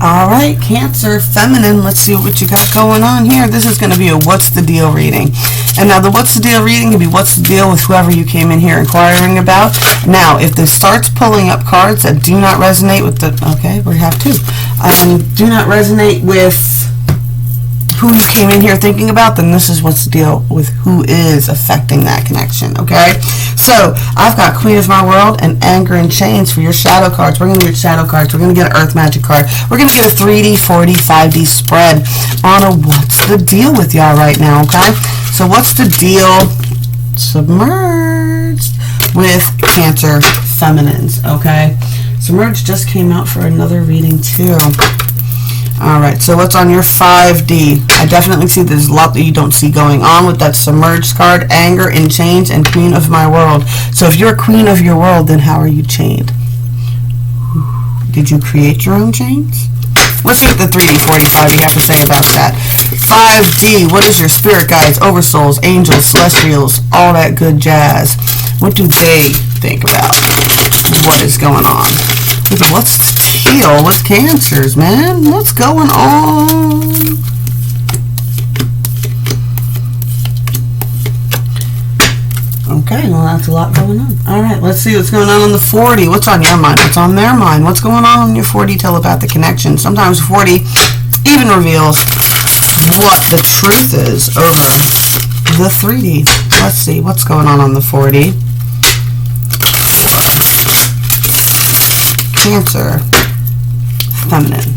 All right, Cancer, feminine. Let's see what you got going on here. This is going to be a what's the deal reading. And now the what's the deal reading can be what's the deal with whoever you came in here inquiring about. Now, if this starts pulling up cards that do not resonate with the... Okay, we have two. Do not resonate with who you came in here thinking about, then this is what's the deal with who is affecting that connection, okay? So, I've got Queen of My World and Anger and Chains for your shadow cards. We're going to get shadow cards. We're going to get an Earth Magic card. We're going to get a 3D, 4D, 5D spread on a what's the deal with y'all right now, okay? So, what's the deal submerged with Cancer feminines, okay? Submerged just came out for another reading, too. Alright, so what's on your 5D? I definitely see there's a lot that you don't see going on with that submerged card, Anger and Chains, and Queen of My World. So if you're Queen of your world, then how are you chained? Did you create your own chains? Let's see what the 3D, 4D, 5D have to say about that. 5D, what is your spirit guides, oversouls, angels, celestials, all that good jazz? What do they think about what is going on? What's the deal with Cancers, man? What's going on? Okay, well, that's a lot going on. All right, let's see what's going on the 40. What's on your mind? What's on their mind? What's going on your 40 telepathic connection? Sometimes 40 even reveals what the truth is over the 3D. Let's see what's going on the 40. Cancer, feminine.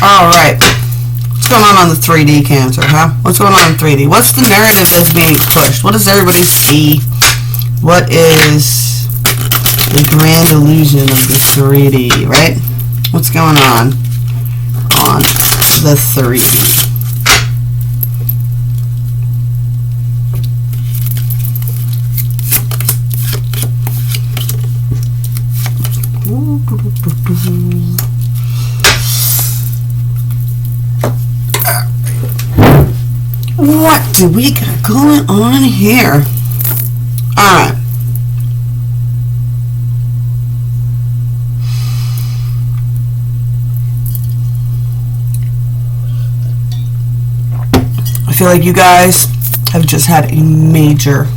All right. What's going on the 3D, Cancer, huh? What's going on in 3D? What's the narrative that's being pushed? What does everybody see? What is the grand illusion of the 3D, right? What's going on the 3D? What do we got going on here? Alright. I feel like you guys have just had a major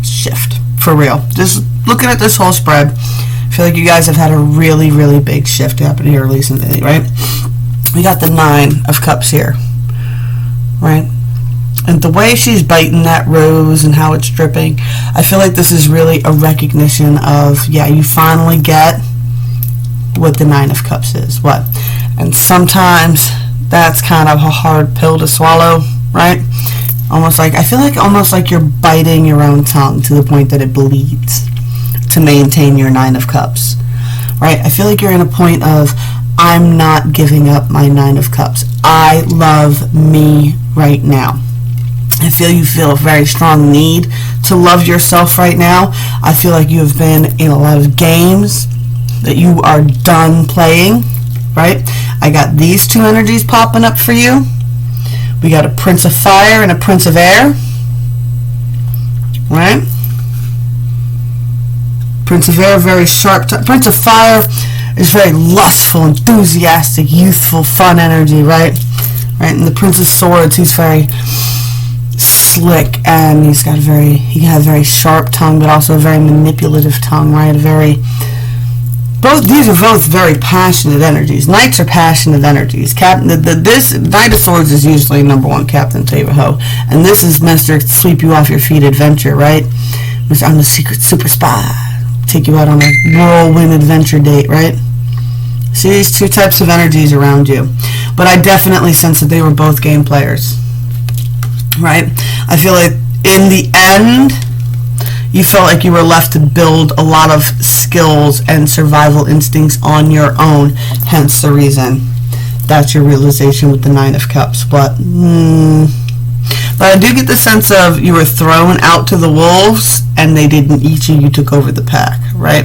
shift. For real. Just looking at this whole spread, I feel like you guys have had a really, really big shift happen here recently, right? We got the 9 of Cups here, right? And the way she's biting that rose and how it's dripping, I feel like this is really a recognition of, yeah, you finally get what the 9 of Cups is. What? And sometimes that's kind of a hard pill to swallow, right? Almost like, I feel like almost like you're biting your own tongue to the point that it bleeds to maintain your 9 of Cups, right? I feel like you're in a point of, I'm not giving up my 9 of Cups. I love me right now. I feel you feel a very strong need to love yourself right now. I feel like you have been in a lot of games that you are done playing, right? I got these two energies popping up for you. We got a Prince of Fire and a Prince of Air, right? Prince of Air, very sharp. Prince of Fire is very lustful, enthusiastic, youthful, fun energy, right? Right, and the Prince of Swords, he's very slick, and he has a very sharp tongue, but also a very manipulative tongue, right? These are both very passionate energies. Knights are passionate energies. This Knight of Swords is usually #1 Captain Tavaho, and this is Mr. Sweep You Off Your Feet adventure, right? I'm the secret super spy. Take you out on a whirlwind adventure date, right? See these two types of energies around you. But I definitely sense that they were both game players, right? I feel like in the end, you felt like you were left to build a lot of skills and survival instincts on your own, hence the reason that's your realization with the 9 of Cups. But But I do get the sense of you were thrown out to the wolves and they didn't eat you. You took over the pack, right?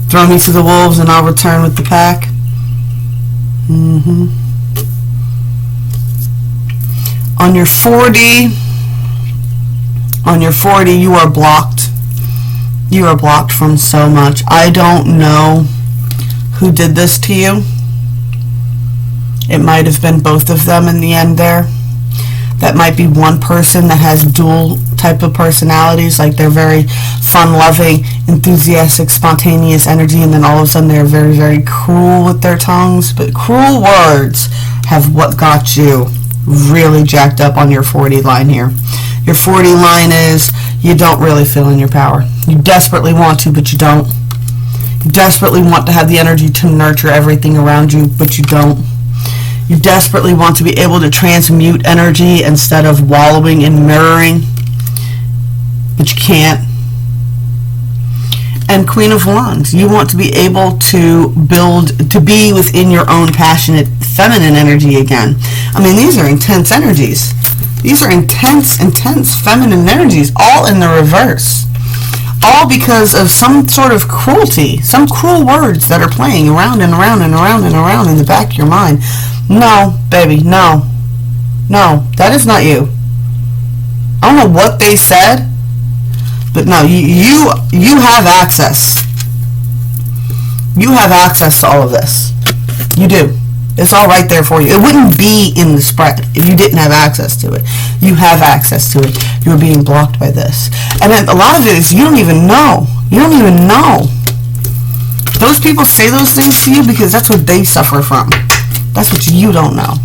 Throw me to the wolves and I'll return with the pack. On your 40, you are blocked. You are blocked from so much. I don't know who did this to you. It might have been both of them in the end there. That might be one person that has dual type of personalities, like they're very fun-loving, enthusiastic, spontaneous energy, and then all of a sudden they're very, very cruel with their tongues. But cruel words have what got you really jacked up on your 40 line here. Your 40 line is you don't really feel in your power. You desperately want to, but you don't. You desperately want to have the energy to nurture everything around you, but you don't. You desperately want to be able to transmute energy instead of wallowing and mirroring, but you can't. And Queen of Wands, you want to be able to build, to be within your own passionate feminine energy again. I mean, these are intense energies. These are intense feminine energies, all in the reverse. All because of some sort of cruelty, some cruel words that are playing around and around and around and around in the back of your mind. No, baby, no. No, that is not you. I don't know what they said, but no, you have access. You have access to all of this. You do. It's all right there for you. It wouldn't be in the spread if you didn't have access to it. You have access to it. You're being blocked by this. And then a lot of it is you don't even know. You don't even know. Those people say those things to you because that's what they suffer from. That's what you don't know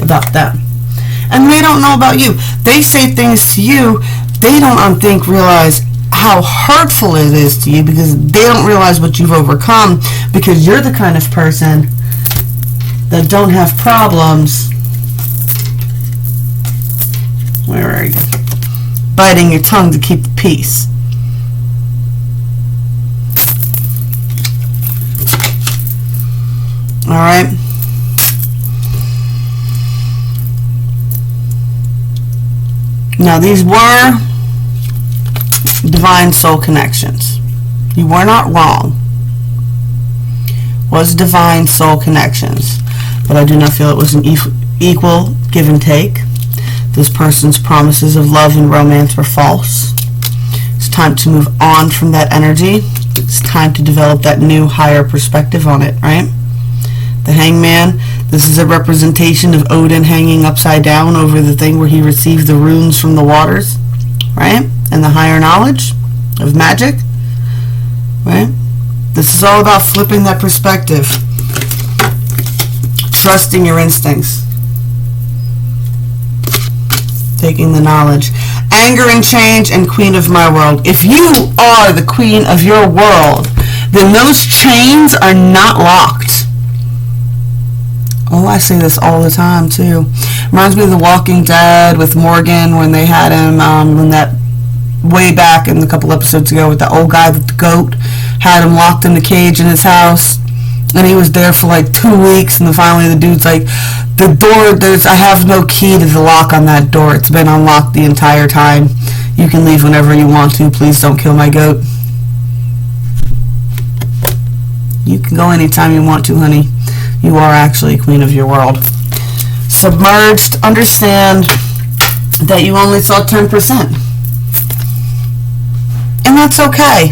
about them. And they don't know about you. They say things to you. They don't, I think, realize how hurtful it is to you because they don't realize what you've overcome because you're the kind of person that don't have problems. Where are you? Biting your tongue to keep the peace. All right. Now, these were divine soul connections. You were not wrong. Was divine soul connections. But I do not feel it was an equal give and take. This person's promises of love and romance were false. It's time to move on from that energy. It's time to develop that new higher perspective on it, right? The Hangman, this is a representation of Odin hanging upside down over the thing where he received the runes from the waters, right? And the higher knowledge of magic, right? This is all about flipping that perspective. Trusting your instincts. Taking the knowledge. Anger and change and queen of my world. If you are the queen of your world, then those chains are not locked. Oh, I say this all the time, too. Reminds me of The Walking Dead with Morgan when they had him, when that way back in a couple episodes ago with the old guy with the goat, had him locked in the cage in his house, and he was there for like 2 weeks, and then finally the dude's like, the door, I have no key to the lock on that door. It's been unlocked the entire time. You can leave whenever you want to. Please don't kill my goat. You can go anytime you want to, honey. You are actually queen of your world. Submerged, understand that you only saw 10%. And that's okay.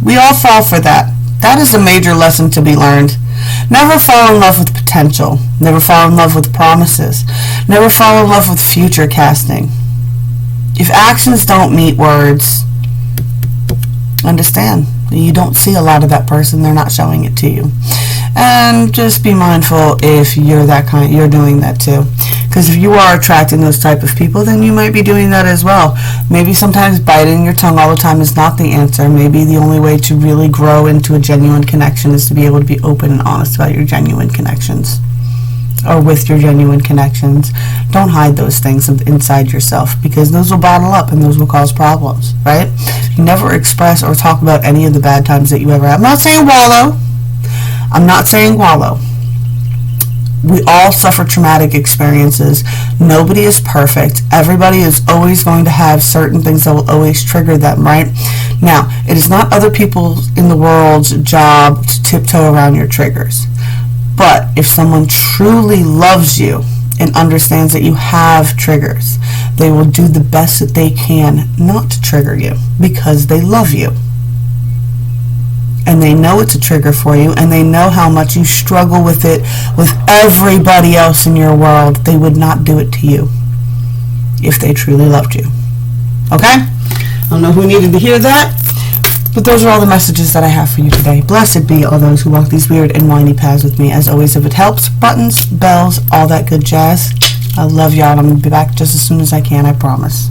We all fall for that. That is a major lesson to be learned. Never fall in love with potential. Never fall in love with promises. Never fall in love with future casting. If actions don't meet words, understand. You don't see a lot of that person. They're not showing it to you. And just be mindful if you're you're doing that too. Because if you are attracting those type of people, then you might be doing that as well. Maybe sometimes biting your tongue all the time is not the answer. Maybe the only way to really grow into a genuine connection is to be able to be open and honest about your genuine connections. Or with your genuine connections. Don't hide those things inside yourself, because those will bottle up and those will cause problems, right? You never express or talk about any of the bad times that you ever have. I'm not saying wallow. I'm not saying wallow. We all suffer traumatic experiences. Nobody is perfect. Everybody is always going to have certain things that will always trigger them, right? Now, it is not other people in the world's job to tiptoe around your triggers. But if someone truly loves you and understands that you have triggers, they will do the best that they can not to trigger you because they love you. And they know it's a trigger for you, and they know how much you struggle with it with everybody else in your world. They would not do it to you if they truly loved you. Okay? I don't know who needed to hear that, but those are all the messages that I have for you today. Blessed be all those who walk these weird and windy paths with me. As always, if it helps, buttons, bells, all that good jazz. I love y'all, and I'm going to be back just as soon as I can, I promise.